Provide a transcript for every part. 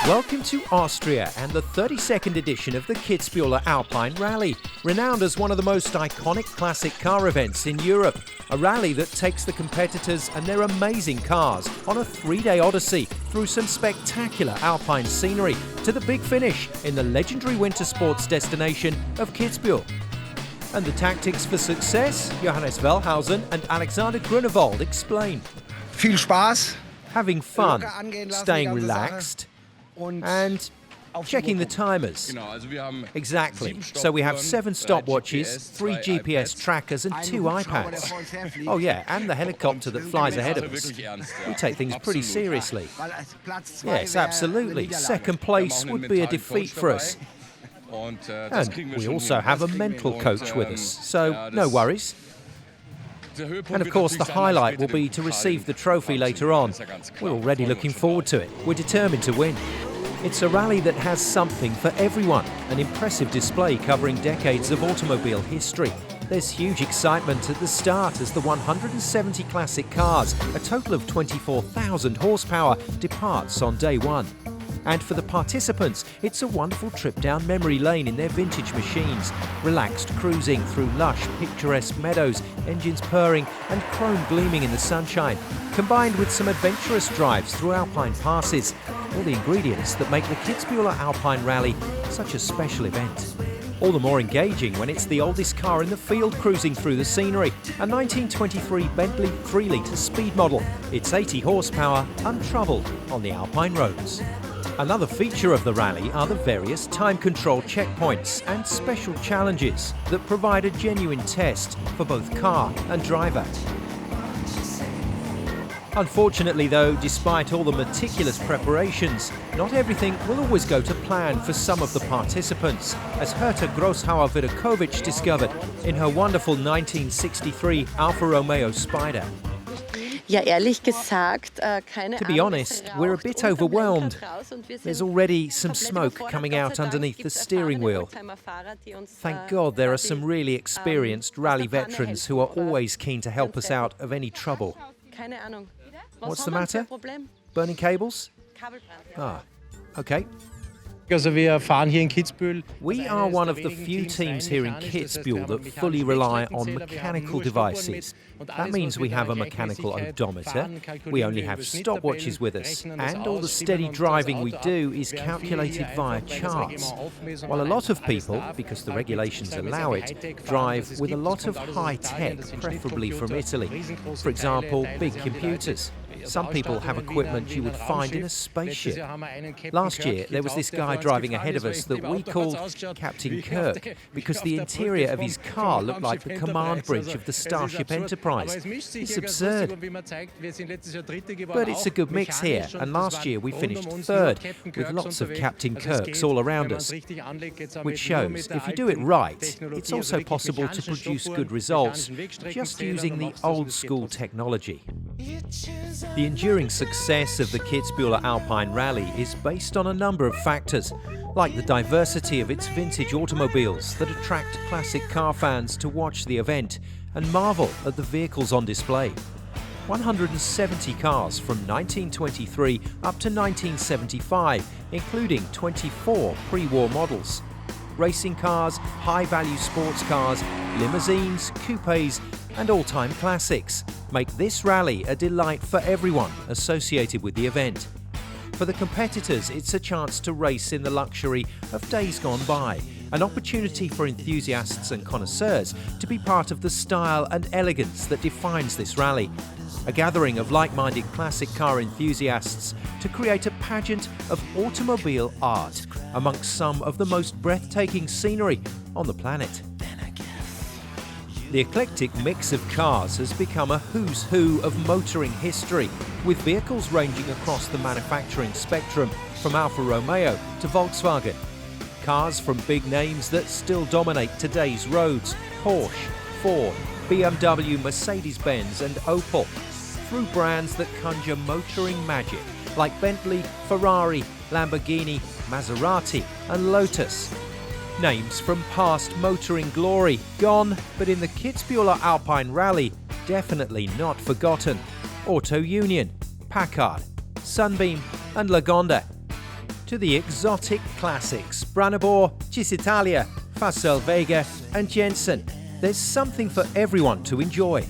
Welcome to Austria and the 32nd edition of the Kitzbüheler Alpenrallye, renowned as one of the most iconic classic car events in Europe. A rally that takes the competitors and their amazing cars on a 3-day odyssey through some spectacular alpine scenery to the big finish in the legendary winter sports destination of Kitzbühel. And the tactics for success, Johannes Wellhausen and Alexander Grünwald explain. Viel Spaß. Having fun, staying relaxed, and checking the timers. Exactly. So we have 7 stopwatches, 3 GPS trackers and 2 iPads. Oh yeah, and the helicopter that flies ahead of us. We take things pretty seriously. Yes, absolutely. Second place would be a defeat for us. And we also have a mental coach with us, so no worries. And of course the highlight will be to receive the trophy later on. We're already looking forward to it. We're determined to win. It's a rally that has something for everyone, an impressive display covering decades of automobile history. There's huge excitement at the start as the 170 classic cars, a total of 24,000 horsepower, departs on day one. And for the participants, it's a wonderful trip down memory lane in their vintage machines, relaxed cruising through lush, picturesque meadows, engines purring and chrome gleaming in the sunshine, combined with some adventurous drives through alpine passes, all the ingredients that make the Kitzbüheler Alpenrallye such a special event. All the more engaging when it's the oldest car in the field cruising through the scenery, a 1923 Bentley 3-litre speed model. It's 80 horsepower, untroubled on the alpine roads. Another feature of the rally are the various time control checkpoints and special challenges that provide a genuine test for both car and driver. Unfortunately though, despite all the meticulous preparations, not everything will always go to plan for some of the participants, as Herta Großhauer-Wiederkowicz discovered in her wonderful 1963 Alfa Romeo Spider. To be honest, we're a bit overwhelmed. There's already some smoke coming out underneath the steering wheel. Thank God there are some really experienced rally veterans who are always keen to help us out of any trouble. What's the matter? Burning cables? Ah, okay. We are one of the few teams here in Kitzbühel that fully rely on mechanical devices. That means we have a mechanical odometer, we only have stopwatches with us, and all the steady driving we do is calculated via charts. While a lot of people, because the regulations allow it, drive with a lot of high-tech, preferably from Italy. For example, big computers. Some people have equipment you would find in a spaceship. Last year, there was this guy driving ahead of us that we called Captain Kirk because the interior of his car looked like the command bridge of the Starship Enterprise. It's absurd. But it's a good mix here, and last year we finished 3rd with lots of Captain Kirks all around us, which shows if you do it right, it's also possible to produce good results just using the old-school technology. The enduring success of the Kitzbüheler Alpenrallye is based on a number of factors, like the diversity of its vintage automobiles that attract classic car fans to watch the event and marvel at the vehicles on display. 170 cars from 1923 up to 1975, including 24 pre-war models. Racing cars, high-value sports cars, limousines, coupes, and all-time classics make this rally a delight for everyone associated with the event. For the competitors, it's a chance to race in the luxury of days gone by, an opportunity for enthusiasts and connoisseurs to be part of the style and elegance that defines this rally. A gathering of like-minded classic car enthusiasts to create a pageant of automobile art amongst some of the most breathtaking scenery on the planet. The eclectic mix of cars has become a who's who of motoring history, with vehicles ranging across the manufacturing spectrum from Alfa Romeo to Volkswagen. Cars from big names that still dominate today's roads: Porsche, Ford, BMW, Mercedes-Benz and Opel, through brands that conjure motoring magic like Bentley, Ferrari, Lamborghini, Maserati and Lotus. Names from past motoring glory, gone, but in the Kitzbüheler Alpenrallye, definitely not forgotten. Auto Union, Packard, Sunbeam and Lagonda. to the exotic classics, Brandebourg, Cisitalia, Fasselvega and Jensen. There's something for everyone to enjoy.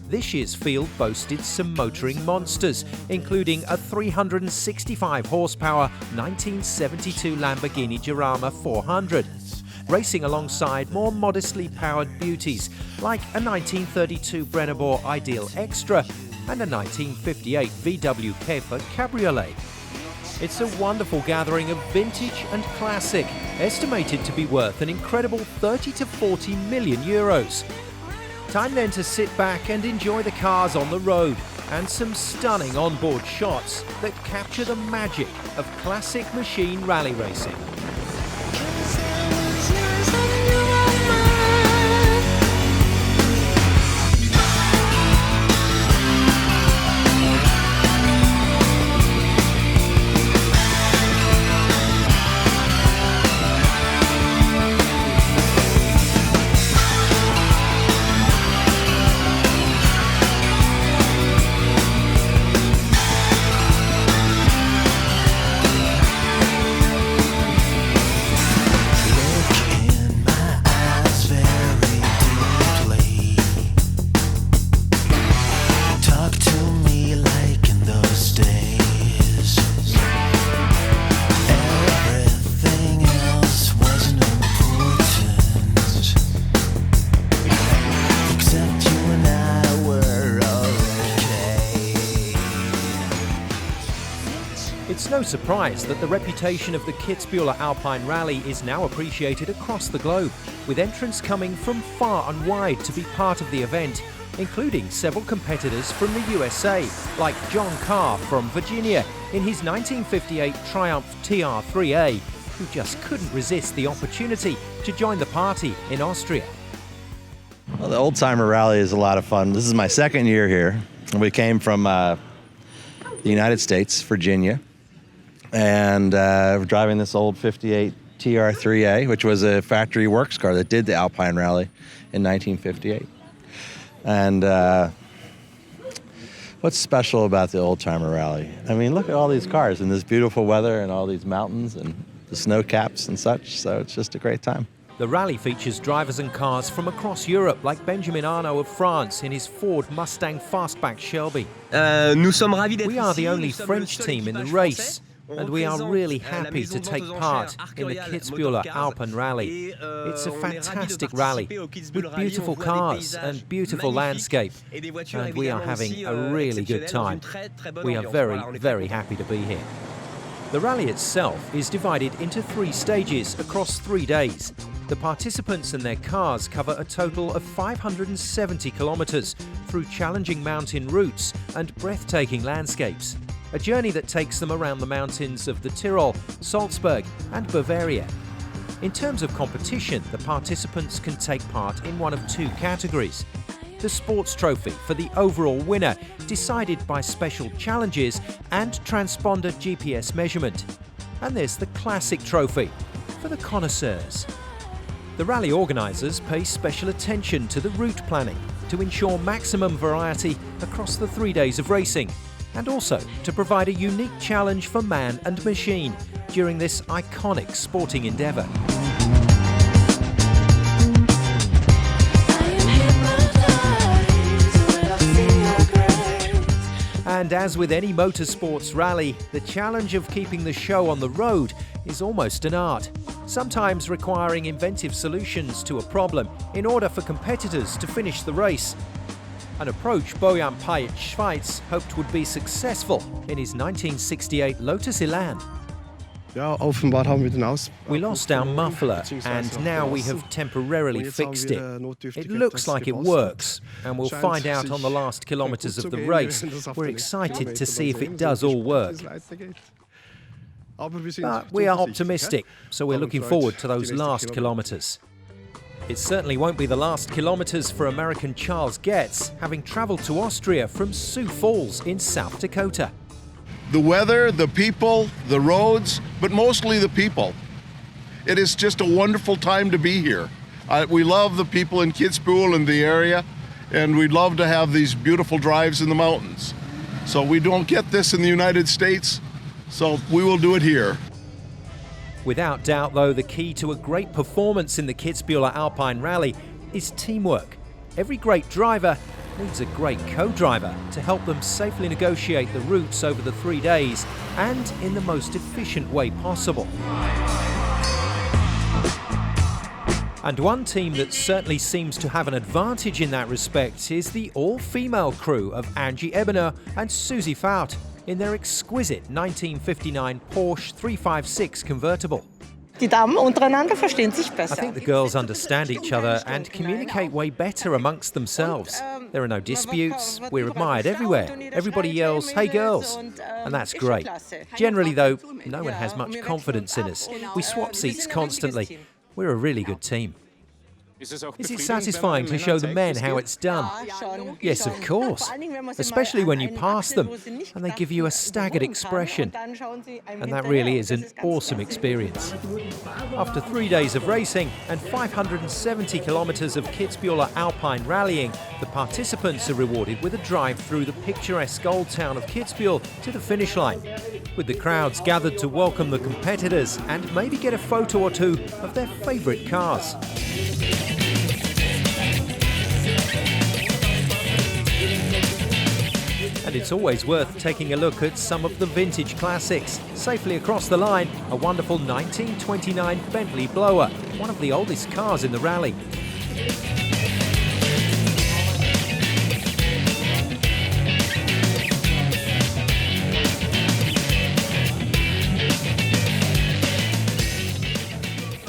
This year's field boasted some motoring monsters, including a 365 horsepower 1972 Lamborghini Jarama 400, racing alongside more modestly powered beauties like a 1932 Brandebourg Ideal Extra and a 1958 VW Käfer Cabriolet. It's a wonderful gathering of vintage and classic, estimated to be worth an incredible 30 to 40 million euros. Time then to sit back and enjoy the cars on the road and some stunning onboard shots that capture the magic of classic machine rally racing. It's no surprise that the reputation of the Kitzbüheler Alpenrallye is now appreciated across the globe, with entrants coming from far and wide to be part of the event, including several competitors from the USA, like John Carr from Virginia in his 1958 Triumph TR3A, who just couldn't resist the opportunity to join the party in Austria. Well, the old-timer rally is a lot of fun. This is my second year here. We came from the United States, Virginia, and we're driving this old 58 TR3A, which was a factory works car that did the Alpine Rally in 1958. And what's special about the old-timer rally? I mean, look at all these cars in this beautiful weather and all these mountains and the snow caps and such, so it's just a great time. The rally features drivers and cars from across Europe, like Benjamin Arnault of France in his Ford Mustang Fastback Shelby. We are the only French team in the race, and we are really happy to take part in the Kitzbüheler Alpenrallye. It's a fantastic rally with beautiful cars and beautiful landscape, and we are having a really good time. We are very, very happy to be here. The rally itself is divided into 3 stages across 3 days. The participants and their cars cover a total of 570 kilometers through challenging mountain routes and breathtaking landscapes. A journey that takes them around the mountains of the Tyrol, Salzburg and Bavaria. In terms of competition, the participants can take part in one of 2 categories. The sports trophy for the overall winner, decided by special challenges and transponder GPS measurement. And there's the classic trophy for the connoisseurs. The rally organisers pay special attention to the route planning to ensure maximum variety across the 3 days of racing, and also to provide a unique challenge for man and machine during this iconic sporting endeavour. And as with any motorsports rally, the challenge of keeping the show on the road is almost an art, sometimes requiring inventive solutions to a problem in order for competitors to finish the race. An approach Bojan Pajic Schweiz hoped would be successful in his 1968 Lotus Elan. We lost our muffler and now we have temporarily fixed it. It looks like it works, and we'll find out on the last kilometres of the race. We're excited to see if it does all work. But we are optimistic, so we're looking forward to those last kilometres. It certainly won't be the last kilometres for American Charles Getz, having travelled to Austria from Sioux Falls in South Dakota. The weather, the people, the roads, but mostly the people. It is just a wonderful time to be here. We love the people in Kitzbühel and the area, and we'd love to have these beautiful drives in the mountains. So we don't get this in the United States, So we will do it here. Without doubt, though, the key to a great performance in the Kitzbüheler Alpenrallye is teamwork. Every great driver needs a great co-driver to help them safely negotiate the routes over the 3 days and in the most efficient way possible. And one team that certainly seems to have an advantage in that respect is the all-female crew of Angie Ebener and Susie Faut in their exquisite 1959 Porsche 356 convertible. Die Damen untereinander verstehen sich I besser. think the girls understand each other and communicate way better amongst themselves. There are no disputes, we're admired everywhere. Everybody yells, "Hey girls!" And that's great. Generally though, no one has much confidence in us. We swap seats constantly. We're a really good team. Is it satisfying to show the men how it's done? Yes, of course. Especially when you pass them and they give you a staggered expression. And that really is an awesome experience. After 3 days of racing and 570 kilometers of Kitzbüheler Alpine rallying, the participants are rewarded with a drive through the picturesque old town of Kitzbühel to the finish line, with the crowds gathered to welcome the competitors and maybe get a photo or two of their favourite cars. And it's always worth taking a look at some of the vintage classics. Safely across the line, a wonderful 1929 Bentley Blower, one of the oldest cars in the rally.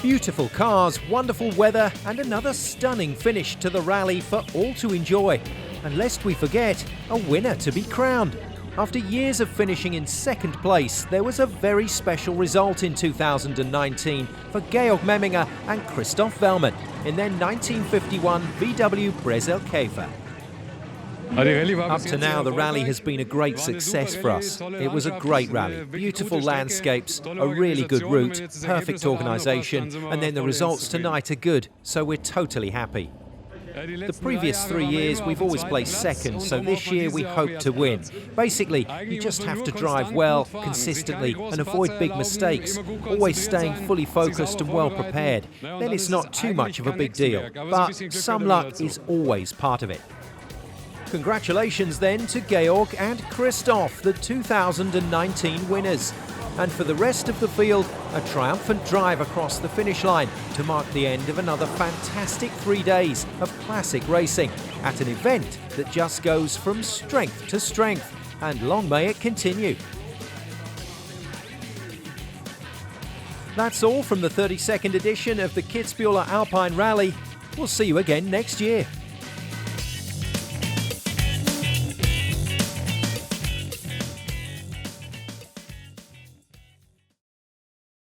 Beautiful cars, wonderful weather, and another stunning finish to the rally for all to enjoy. And lest we forget, a winner to be crowned. After years of finishing in second place, there was a very special result in 2019 for Schorsch Memminger and Christoph Wellmann in their 1951 VW Bezelkäfer. Up to now, the rally has been a great success for us. It was a great rally, beautiful landscapes, a really good route, perfect organisation, and then the results tonight are good, so we're totally happy. The previous 3 years we've always placed second, so this year we hope to win. Basically, you just have to drive well, consistently, and avoid big mistakes, always staying fully focused and well prepared. Then it's not too much of a big deal, but some luck is always part of it. Congratulations then to Georg and Christoph, the 2019 winners. And for the rest of the field, a triumphant drive across the finish line to mark the end of another fantastic 3 days of classic racing at an event that just goes from strength to strength, and long may it continue. That's all from the 32nd edition of the Kitzbüheler Alpine Rally. We'll see you again next year.